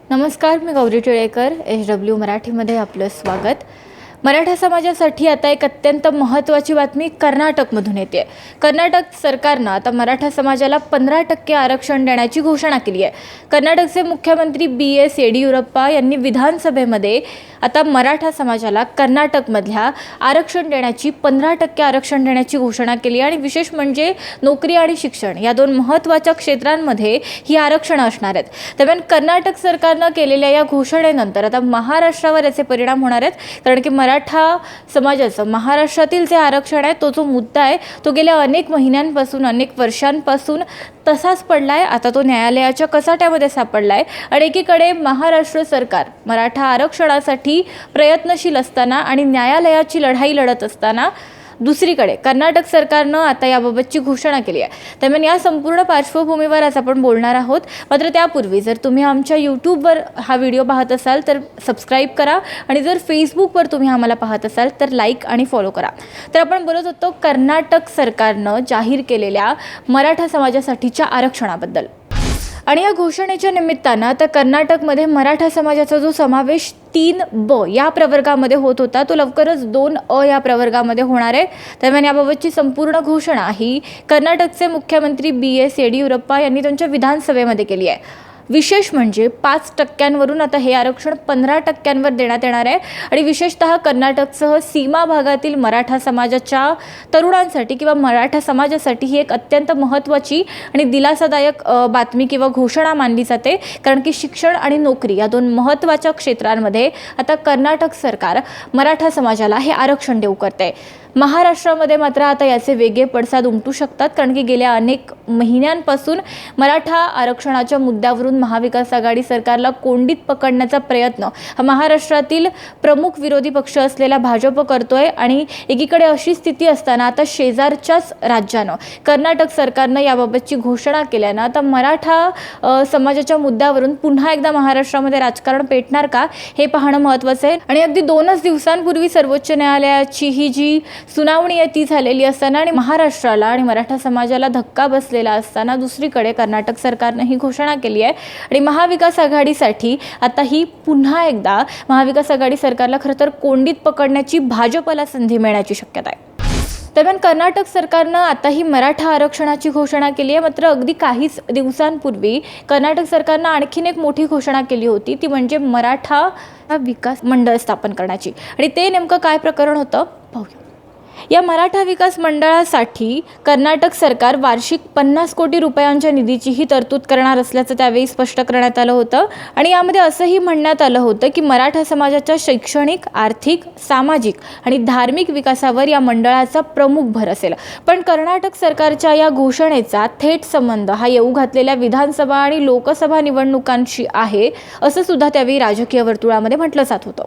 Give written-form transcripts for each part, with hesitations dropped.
नमस्कार, मी गौरी टिळेकर. HW मराठीमध्ये आपलं स्वागत. मराठा समाजासाठी आता एक अत्यंत महत्त्वाची बातमी कर्नाटकमधून येते. कर्नाटक सरकारनं आता मराठा समाजाला 15% आरक्षण देण्याची घोषणा केली आहे. कर्नाटकचे मुख्यमंत्री BS येडियुरप्पा यांनी विधानसभेमध्ये आता मराठा समाजाला कर्नाटकमधल्या आरक्षण देण्याची 15% आरक्षण देण्याची घोषणा केली आणि विशेष म्हणजे नोकरी आणि शिक्षण या दोन महत्त्वाच्या क्षेत्रांमध्ये ही आरक्षण असणार आहेत. दरम्यान कर्नाटक सरकारनं केलेल्या या घोषणेनंतर आता महाराष्ट्रावर याचे परिणाम होणार आहेत, कारण की मराठा समाजाचं महाराष्ट्रातील जे आरक्षण आहे तो जो मुद्दा आहे तो गेल्या अनेक महिन्यांपासून अनेक वर्षांपासून तसाच पडलाय. आता तो न्यायालयाच्या कचाट्यामध्ये सापडलाय आणि एकीकडे महाराष्ट्र सरकार मराठा आरक्षणासाठी प्रयत्नशील असताना आणि न्यायालयाची लढाई लढत असताना दुसरीकडे कर्नाटक सरकारनं आता याबाबतची घोषणा केली आहे. दरम्यान या संपूर्ण पार्श्वभूमीवर आज आपण बोलणार आहोत. मात्र त्यापूर्वी जर तुम्ही आमच्या यूट्यूबवर हा व्हिडिओ पाहत असाल तर सबस्क्राईब करा आणि जर फेसबुकवर तुम्ही आम्हाला पाहत असाल तर लाईक आणि फॉलो करा. तर आपण बोलत होतो कर्नाटक सरकारनं जाहीर केलेल्या मराठा समाजासाठीच्या आरक्षणाबद्दल. आणि या घोषणेच्या निमित्तानं आता कर्नाटकमध्ये मराठा समाजाचा जो समावेश 3B या प्रवर्गामध्ये होत होता तो लवकरच 2A या प्रवर्गामध्ये होणार आहे. दरम्यान याबाबतची संपूर्ण घोषणा ही कर्नाटकचे मुख्यमंत्री BS येडियुरप्पा यांनी त्यांच्या विधानसभेमध्ये केली आहे. विशेष म्हणजे 5% आता हे आरक्षण 15% देण्यात येणार आहे आणि विशेषतः कर्नाटकसह सीमा भागातील मराठा समाजाच्या तरुणांसाठी किंवा मराठा समाजासाठी ही एक अत्यंत महत्त्वाची आणि दिलासादायक बातमी किंवा घोषणा मानली जाते, कारण की शिक्षण आणि नोकरी या दोन महत्त्वाच्या क्षेत्रांमध्ये आता कर्नाटक सरकार मराठा समाजाला हे आरक्षण देऊ करते. महाराष्ट्रामध्ये मात्र आता याचे वेगळे पडसाद उमटू शकतात, कारण की गेल्या अनेक महिन्यांपासून मराठा आरक्षणाच्या मुद्द्यावरून महाविकास आघाडी सरकारला कोंडीत पकडण्याचा प्रयत्न हा महाराष्ट्रातील प्रमुख विरोधी पक्ष असलेला भाजप करतोय. आणि एकीकडे अशी स्थिती असताना आता शेजारच्याच राज्यानं कर्नाटक सरकारनं याबाबतची घोषणा केल्यानं आता मराठा समाजाच्या मुद्द्यावरून पुन्हा एकदा महाराष्ट्रामध्ये राजकारण पेटणार का हे पाहणं महत्त्वाचं आहे. आणि अगदी 2 दिवसांपूर्वी सर्वोच्च न्यायालयाची ही जी सुनावणी आहे ती झालेली असताना आणि महाराष्ट्राला आणि मराठा समाजाला धक्का बसलेला असताना दुसरीकडे कर्नाटक सरकारनं ही घोषणा केली आहे. आणि महाविकास आघाडीसाठी आता ही पुन्हा एकदा महाविकास आघाडी सरकारला खरं तर कोंडीत पकडण्याची भाजपला संधी मिळण्याची शक्यता आहे. दरम्यान कर्नाटक सरकारनं आता ही मराठा आरक्षणाची घोषणा केली आहे. मात्र अगदी काहीच दिवसांपूर्वी कर्नाटक सरकारनं आणखीन एक मोठी घोषणा केली होती, ती म्हणजे मराठा विकास मंडळ स्थापन करण्याची. आणि ते नेमकं काय प्रकरण होतं पाहूया. या मराठा विकास मंडळासाठी कर्नाटक सरकार वार्षिक 50 कोटी रुपयांच्या निधीचीही तरतूद करणार असल्याचं त्यावेळी स्पष्ट करण्यात आलं होतं. आणि यामध्ये असंही म्हणण्यात आलं होतं की मराठा समाजाच्या शैक्षणिक, आर्थिक, सामाजिक आणि धार्मिक विकासावर या मंडळाचा प्रमुख भर असेल. पण कर्नाटक सरकारच्या या घोषणेचा थेट संबंध हा येऊ घातलेल्या विधानसभा आणि लोकसभा निवडणुकांशी आहे असं सुद्धा त्यावेळी राजकीय वर्तुळामध्ये म्हटलं जात होतं.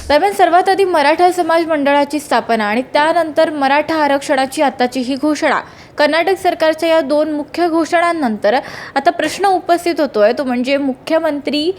दरम्यान सर्वात आधी मराठा समाज मंडळाची स्थापना आणि त्यानंतर मराठा आरक्षणाची आताची ही घोषणा. कर्नाटक सरकारच्या या 2 मुख्य घोषणांनंतर आता प्रश्न उपस्थित होतोय तो म्हणजे मुख्यमंत्री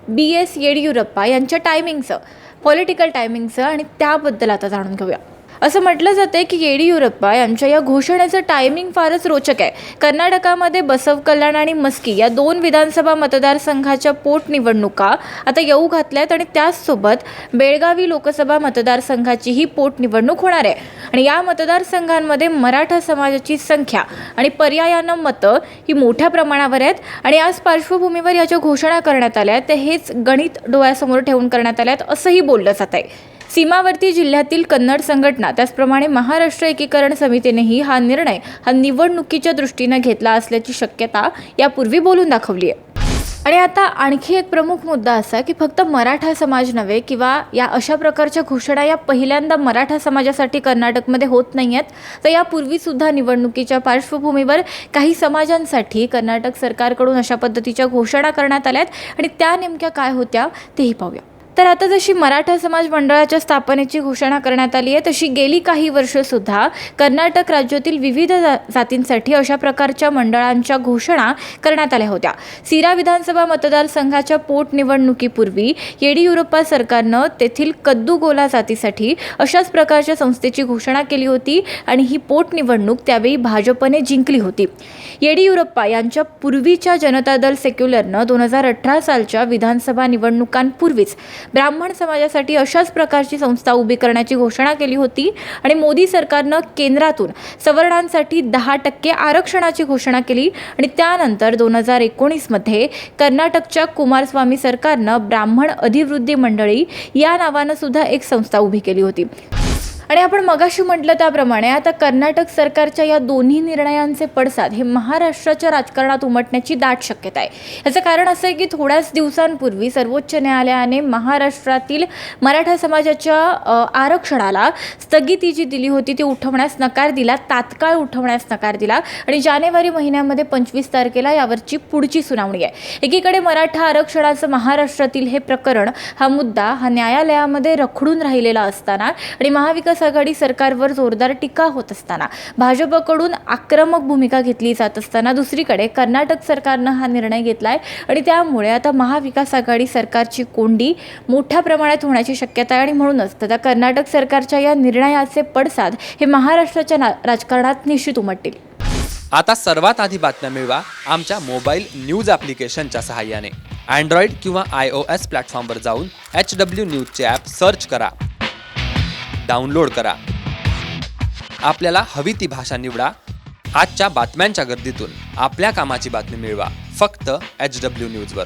BS येडियुरप्पा यांच्या टायमिंगचं, पॉलिटिकल टायमिंगचं, आणि त्याबद्दल आता जाणून घेऊया. असं म्हटलं जाते की येडियुरप्पा यांच्या या घोषणेचं टायमिंग फारच रोचक आहे. कर्नाटकामध्ये बसव कल्याण आणि मस्की या 2 विधानसभा मतदारसंघाच्या पोटनिवडणुका आता येऊ घातल्यात आणि त्याचसोबत बेळगावी लोकसभा मतदारसंघाची ही पोटनिवडणूक होणार आहे. आणि या मतदारसंघांमध्ये मराठा समाजाची संख्या आणि पर्यायानं मतं ही मोठ्या प्रमाणावर आहेत. आणि आज पार्श्वभूमीवर याच्या घोषणा करण्यात आल्या आहेत, हेच गणित डोळ्यासमोर ठेवून करण्यात आल्यात असंही बोललं जात आहे. सीमावर्ती जिल्ह्यातील कन्नड संघटना त्याचप्रमाणे महाराष्ट्र एकीकरण समितीनेही हा निर्णय निवडणुकीच्या दृष्टीनं घेतला असल्याची शक्यता यापूर्वी बोलून दाखवली आहे. आणि आता आणखी एक प्रमुख मुद्दा असा की फक्त मराठा समाज नव्हे किंवा या अशा प्रकारच्या घोषणा या पहिल्यांदा मराठा समाजासाठी कर्नाटकमध्ये होत नाही आहेत, तर यापूर्वीसुद्धा निवडणुकीच्या पार्श्वभूमीवर काही समाजांसाठी कर्नाटक सरकारकडून अशा पद्धतीच्या घोषणा करण्यात आल्यात. आणि त्या नेमक्या काय होत्या तेही पाहूया. तर आता जशी मराठा समाज मंडळाच्या स्थापनेची घोषणा करण्यात आली आहे, तशी गेली काही वर्षसुद्धा कर्नाटक राज्यातील विविध जातींसाठी अशा प्रकारच्या मंडळांच्या घोषणा करण्यात आल्या होत्या. सिरा विधानसभा मतदारसंघाच्या पोटनिवडणुकीपूर्वी येडियुरप्पा सरकारनं तेथील कद्दुगोला जातीसाठी अशाच प्रकारच्या संस्थेची घोषणा केली होती आणि ही पोटनिवडणूक त्यावेळी भाजपने जिंकली होती. येडियुरप्पा यांच्या पूर्वीच्या जनता दल सेक्युलरनं 2018 सालच्या विधानसभा निवडणुकांपूर्वीच ब्राह्मण समाजासाठी अशाच प्रकारची संस्था उभी करण्याची घोषणा केली होती आणि मोदी सरकारनं केंद्रातून सवर्णांसाठी 10% आरक्षणाची घोषणा केली आणि त्यानंतर 2019 मध्ये कर्नाटकच्या कुमारस्वामी सरकारनं ब्राह्मण अधिवृद्धी मंडळी या नावानं सुद्धा एक संस्था उभी केली होती. आणि आपण मगाशी म्हटलं त्याप्रमाणे आता कर्नाटक सरकारच्या या दोन्ही निर्णयांचे पडसाद हे महाराष्ट्राच्या राजकारणात उमटण्याची दाट शक्यता आहे. याचं कारण असं आहे की थोड्याच दिवसांपूर्वी सर्वोच्च न्यायालयाने महाराष्ट्रातील मराठा समाजाच्या आरक्षणाला स्थगिती जी दिली होती ती उठवण्यास नकार दिला, तात्काळ उठवण्यास नकार दिला आणि जानेवारी महिन्यामध्ये 25 तारखेला यावरची पुढची सुनावणी आहे. एकीकडे मराठा आरक्षणाचं महाराष्ट्रातील हे प्रकरण, हा मुद्दा हा न्यायालयामध्ये रखडून राहिलेला असताना आणि महाविकास आघाडी सरकारवर जोरदार टीका होत असताना, भाजपकडून आक्रमक भूमिका घेतली जात असताना, दुसरीकडे कर्नाटक सरकारनं हा निर्णय घेतलाय आणि त्यामुळे आता महाविकास आघाडी सरकारची कोंडी मोठ्या प्रमाणात होण्याची शक्यता आहे आणि म्हणूनच आता कर्नाटक सरकारच्या या निर्णयाचे पडसाद हे महाराष्ट्राच्या राजकारणात निश्चित उमटतील. आता सर्वात आधी बातम्या मिळवा आमच्या मोबाईल न्यूज ॲप्लिकेशनच्या सहाय्याने. अँड्रॉइड किंवा iOS प्लॅटफॉर्मवर जाऊन HW न्यूजचे ॲप सर्च करा, डाउनलोड करा. आपल्याला हवी ती भाषा निवडा. आजच्या बातम्यांच्या गर्दीतून आपल्या कामाची बातमी मिळवा फक्त HW न्यूजवर.